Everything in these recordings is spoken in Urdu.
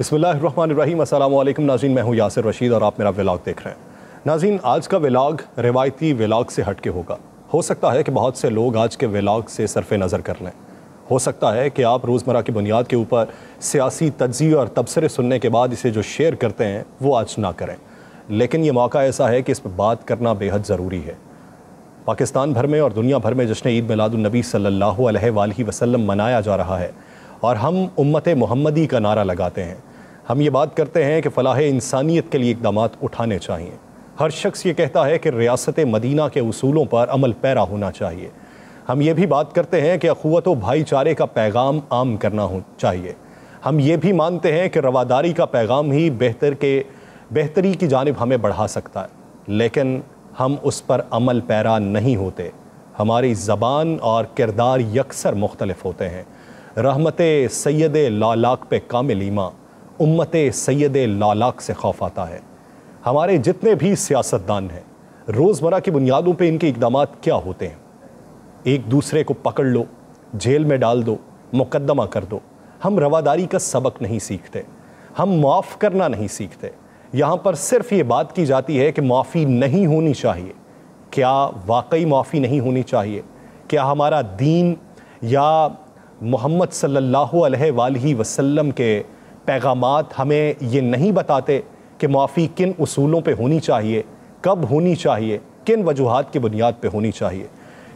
بسم اللہ الرحمن الرحیم۔ السلام علیکم ناظرین، میں ہوں یاسر رشید اور آپ میرا ولاگ دیکھ رہے ہیں۔ ناظرین، آج کا ولاگ روایتی ولاگ سے ہٹ کے ہوگا۔ ہو سکتا ہے کہ بہت سے لوگ آج کے ولاگ سے صرف نظر کر لیں، ہو سکتا ہے کہ آپ روزمرہ کی بنیاد کے اوپر سیاسی تجزیے اور تبصرے سننے کے بعد اسے جو شیئر کرتے ہیں وہ آج نہ کریں، لیکن یہ موقع ایسا ہے کہ اس پہ بات کرنا بے حد ضروری ہے۔ پاکستان بھر میں اور دنیا بھر میں جشن عید میلاد النبی صلی اللہ علیہ وآلہ وسلم منایا جا رہا ہے اور ہم امت محمدی کا نعرہ لگاتے ہیں۔ ہم یہ بات کرتے ہیں کہ فلاح انسانیت کے لیے اقدامات اٹھانے چاہیے۔ ہر شخص یہ کہتا ہے کہ ریاست مدینہ کے اصولوں پر عمل پیرا ہونا چاہیے۔ ہم یہ بھی بات کرتے ہیں کہ اخوت و بھائی چارے کا پیغام عام کرنا چاہیے۔ ہم یہ بھی مانتے ہیں کہ رواداری کا پیغام ہی بہتری کی جانب ہمیں بڑھا سکتا ہے، لیکن ہم اس پر عمل پیرا نہیں ہوتے۔ ہماری زبان اور کردار یکسر مختلف ہوتے ہیں۔ رحمت سید لالاک پہ کامل ایمان، امت سید لالاک سے خوف آتا ہے۔ ہمارے جتنے بھی سیاستدان ہیں، روزمرہ کی بنیادوں پہ ان کے اقدامات کیا ہوتے ہیں؟ ایک دوسرے کو پکڑ لو، جیل میں ڈال دو، مقدمہ کر دو۔ ہم رواداری کا سبق نہیں سیکھتے، ہم معاف کرنا نہیں سیکھتے۔ یہاں پر صرف یہ بات کی جاتی ہے کہ معافی نہیں ہونی چاہیے۔ کیا واقعی معافی نہیں ہونی چاہیے؟ کیا ہمارا دین یا محمد صلی اللہ علیہ وآلہ وسلم کے پیغامات ہمیں یہ نہیں بتاتے کہ معافی کن اصولوں پہ ہونی چاہیے، کب ہونی چاہیے، کن وجوہات کی بنیاد پہ ہونی چاہیے؟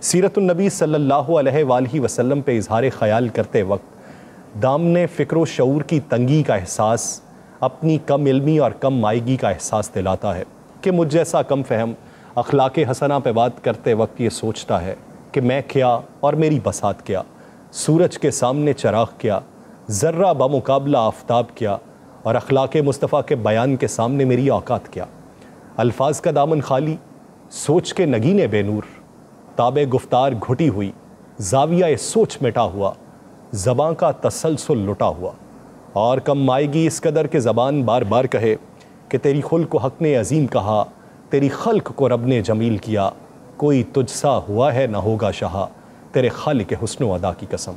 سیرت النبی صلی اللہ علیہ وآلہ وسلم پہ اظہار خیال کرتے وقت دامن فکر و شعور کی تنگی کا احساس اپنی کم علمی اور کم مائگی کا احساس دلاتا ہے کہ مجھ جیسا کم فہم اخلاق حسنہ پہ بات کرتے وقت یہ سوچتا ہے کہ میں کیا اور میری بساط کیا، سورج کے سامنے چراغ کیا، ذرہ بمقابلہ آفتاب کیا، اور اخلاق مصطفیٰ کے بیان کے سامنے میری اوقات کیا۔ الفاظ کا دامن خالی، سوچ کے نگینے بے نور، تاب گفتار گھٹی ہوئی، زاویہ سوچ مٹا ہوا، زباں کا تسلسل لٹا ہوا، اور کم مائیگی اس قدر کہ زبان بار بار کہے کہ تیری خلق و حق نے عظیم کہا، تیری خلق کو رب نے جمیل کیا، کوئی تجھ سا ہوا ہے نہ ہوگا شہا، تیرے خالق حسن و ادا کی قسم۔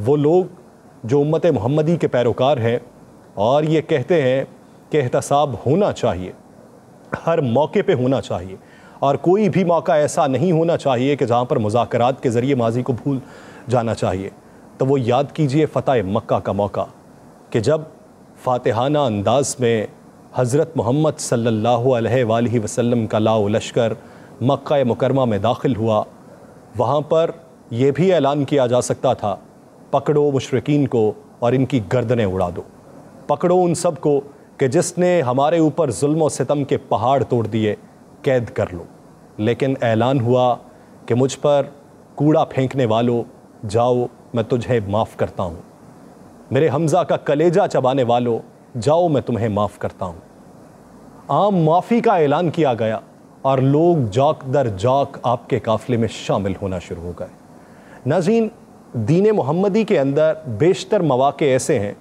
وہ لوگ جو امت محمدی کے پیروکار ہیں اور یہ کہتے ہیں کہ احتساب ہونا چاہیے، ہر موقع پہ ہونا چاہیے، اور کوئی بھی موقع ایسا نہیں ہونا چاہیے کہ جہاں پر مذاکرات کے ذریعے ماضی کو بھول جانا چاہیے، تو وہ یاد کیجئے فتح مکہ کا موقع کہ جب فاتحانہ انداز میں حضرت محمد صلی اللہ علیہ وآلہ وسلم کا لاؤ لشکر مکہ مکرمہ میں داخل ہوا، وہاں پر یہ بھی اعلان کیا جا سکتا تھا، پکڑو مشرکین کو اور ان کی گردنیں اڑا دو، پکڑو ان سب کو کہ جس نے ہمارے اوپر ظلم و ستم کے پہاڑ توڑ دیے، قید کر لو۔ لیکن اعلان ہوا کہ مجھ پر کوڑا پھینکنے والوں، جاؤ میں تجھے معاف کرتا ہوں، میرے حمزہ کا کلیجہ چبانے والوں، جاؤ میں تمہیں معاف کرتا ہوں۔ عام معافی کا اعلان کیا گیا اور لوگ جاک در جاک آپ کے قافلے میں شامل ہونا شروع ہو گئے۔ ناظرین، دین محمدی کے اندر بیشتر مواقع ایسے ہیں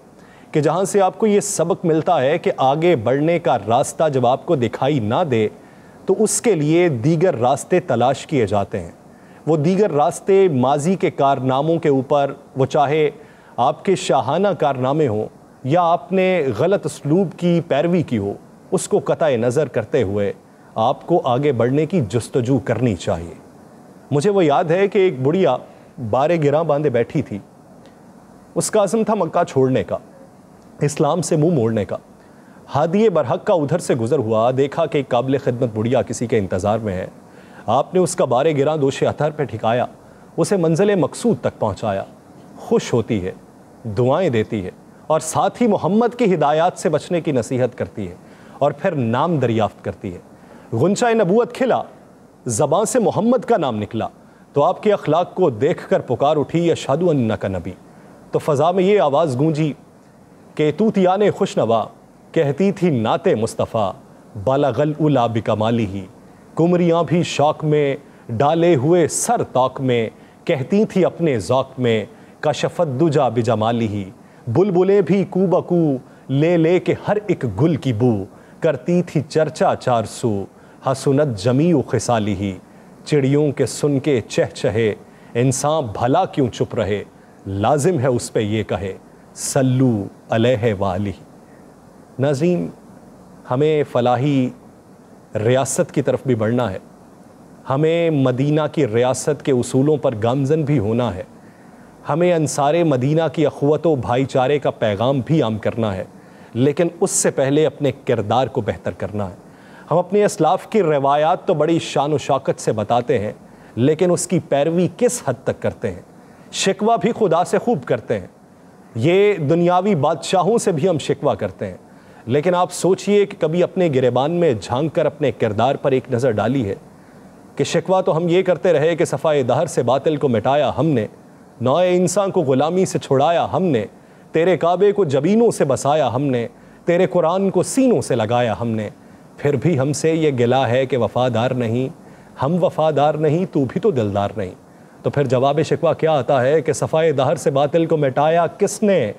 کہ جہاں سے آپ کو یہ سبق ملتا ہے کہ آگے بڑھنے کا راستہ جب آپ کو دکھائی نہ دے تو اس کے لیے دیگر راستے تلاش کیے جاتے ہیں۔ وہ دیگر راستے ماضی کے کارناموں کے اوپر، وہ چاہے آپ کے شاہانہ کارنامے ہوں یا آپ نے غلط اسلوب کی پیروی کی ہو، اس کو قطع نظر کرتے ہوئے آپ کو آگے بڑھنے کی جستجو کرنی چاہیے۔ مجھے وہ یاد ہے کہ ایک بڑھیا بارے گراں باندھے بیٹھی تھی، اس کا عزم تھا مکہ چھوڑنے کا، اسلام سے منہ موڑنے کا۔ ہادی برحق کا ادھر سے گزر ہوا، دیکھا کہ ایک قابل خدمت بڑھیا کسی کے انتظار میں ہے۔ آپ نے اس کا بارے گراں دوش اطہر پہ ٹھکایا، اسے منزل مقصود تک پہنچایا۔ خوش ہوتی ہے، دعائیں دیتی ہے، اور ساتھ ہی محمد کی ہدایات سے بچنے کی نصیحت کرتی ہے، اور پھر نام دریافت کرتی ہے۔ غنچہ نبوت کھلا، زبان سے محمد کا نام نکلا، تو آپ کے اخلاق کو دیکھ کر پکار اٹھی، اشہدو انک نبی۔ تو فضا میں یہ آواز گونجی کہ طوطیان خوشنوا کہتی تھی نعت مصطفیٰ، بالغ العلا بکمالہ، کمریاں بھی شوق میں ڈالے ہوئے سر طاق میں کہتی تھی اپنے ذوق میں، کشفت دجا بجمالہ، بلبلیں بھی کو بکو لے لے کے ہر ایک گل کی بو، کرتی تھی چرچا چار سو، حسنت جمیع خصالہ، چڑیوں کے سن کے چہچہے، انسان بھلا کیوں چپ رہے، لازم ہے اس پہ یہ کہے، صلو علیہ وآلہ۔ ناظرین، ہمیں فلاحی ریاست کی طرف بھی بڑھنا ہے، ہمیں مدینہ کی ریاست کے اصولوں پر گامزن بھی ہونا ہے، ہمیں انصار مدینہ کی اخوت و بھائی چارے کا پیغام بھی عام کرنا ہے، لیکن اس سے پہلے اپنے کردار کو بہتر کرنا ہے۔ ہم اپنے اسلاف کی روایات تو بڑی شان و شوکت سے بتاتے ہیں، لیکن اس کی پیروی کس حد تک کرتے ہیں؟ شکوہ بھی خدا سے خوب کرتے ہیں، یہ دنیاوی بادشاہوں سے بھی ہم شکوہ کرتے ہیں، لیکن آپ سوچئے کہ کبھی اپنے گریبان میں جھانک کر اپنے کردار پر ایک نظر ڈالی ہے کہ شکوہ تو ہم یہ کرتے رہے کہ صفائے دہر سے باطل کو مٹایا ہم نے، نوع انسان کو غلامی سے چھڑایا ہم نے، تیرے کعبے کو جبینوں سے بسایا ہم نے، تیرے قرآن کو سینوں سے لگایا ہم نے، پھر بھی ہم سے یہ گلہ ہے کہ وفادار نہیں، ہم وفادار نہیں، تو بھی تو دلدار نہیں۔ تو پھر جواب شکوہ کیا آتا ہے کہ صفائے دہر سے باطل کو مٹایا کس نے،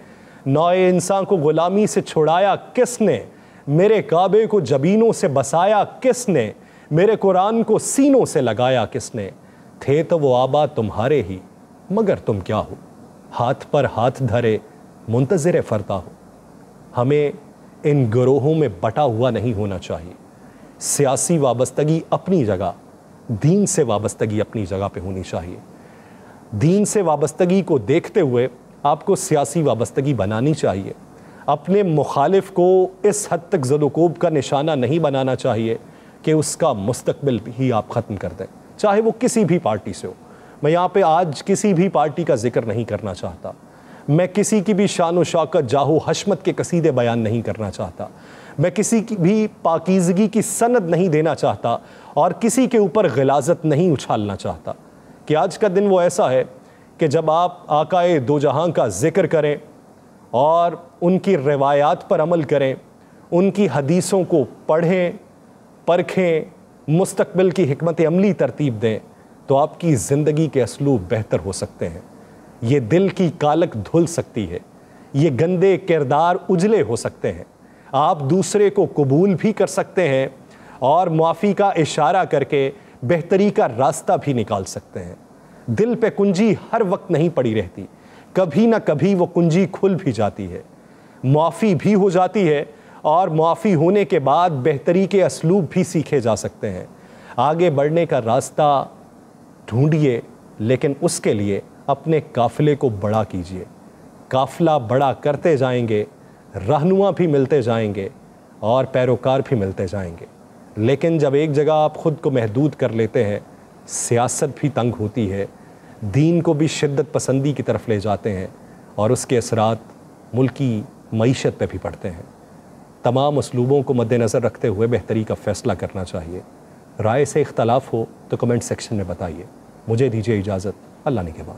نوع انسان کو غلامی سے چھڑایا کس نے، میرے کعبے کو جبینوں سے بسایا کس نے، میرے قرآن کو سینوں سے لگایا کس نے، تھے تو وہ آبا تمہارے ہی مگر تم کیا ہو، ہاتھ پر ہاتھ دھرے منتظر فردا ہو۔ ہمیں ان گروہوں میں بٹا ہوا نہیں ہونا چاہیے۔ سیاسی وابستگی اپنی جگہ، دین سے وابستگی اپنی جگہ پہ ہونی چاہیے۔ دین سے وابستگی کو دیکھتے ہوئے آپ کو سیاسی وابستگی بنانی چاہیے۔ اپنے مخالف کو اس حد تک زد و کوب کا نشانہ نہیں بنانا چاہیے کہ اس کا مستقبل ہی آپ ختم کر دیں، چاہے وہ کسی بھی پارٹی سے ہو۔ میں یہاں پہ آج کسی بھی پارٹی کا ذکر نہیں کرنا چاہتا، میں کسی کی بھی شان و شوکت، جاہ و حشمت کے قصیدے بیان نہیں کرنا چاہتا، میں کسی کی بھی پاکیزگی کی سند نہیں دینا چاہتا، اور کسی کے اوپر غلاظت نہیں اچھالنا چاہتا۔ کہ آج کا دن وہ ایسا ہے کہ جب آپ آقائے دو جہاں کا ذکر کریں اور ان کی روایات پر عمل کریں، ان کی حدیثوں کو پڑھیں، پرکھیں، مستقبل کی حکمت عملی ترتیب دیں، تو آپ کی زندگی کے اسلوب بہتر ہو سکتے ہیں، یہ دل کی کالک دھل سکتی ہے، یہ گندے کردار اجلے ہو سکتے ہیں، آپ دوسرے کو قبول بھی کر سکتے ہیں اور معافی کا اشارہ کر کے بہتری کا راستہ بھی نکال سکتے ہیں۔ دل پہ کنجی ہر وقت نہیں پڑی رہتی، کبھی نہ کبھی وہ کنجی کھل بھی جاتی ہے، معافی بھی ہو جاتی ہے، اور معافی ہونے کے بعد بہتری کے اسلوب بھی سیکھے جا سکتے ہیں۔ آگے بڑھنے کا راستہ ڈھونڈیے، لیکن اس کے لیے اپنے قافلے کو بڑا کیجیے۔ قافلہ بڑا کرتے جائیں گے، رہنما بھی ملتے جائیں گے اور پیروکار بھی ملتے جائیں گے، لیکن جب ایک جگہ آپ خود کو محدود کر لیتے ہیں، سیاست بھی تنگ ہوتی ہے، دین کو بھی شدت پسندی کی طرف لے جاتے ہیں، اور اس کے اثرات ملکی معیشت پہ بھی پڑتے ہیں۔ تمام اسلوبوں کو مد نظر رکھتے ہوئے بہتری کا فیصلہ کرنا چاہیے۔ رائے سے اختلاف ہو تو کمنٹ سیکشن میں بتائیے۔ مجھے دیجیے اجازت، اللہ نگہبان۔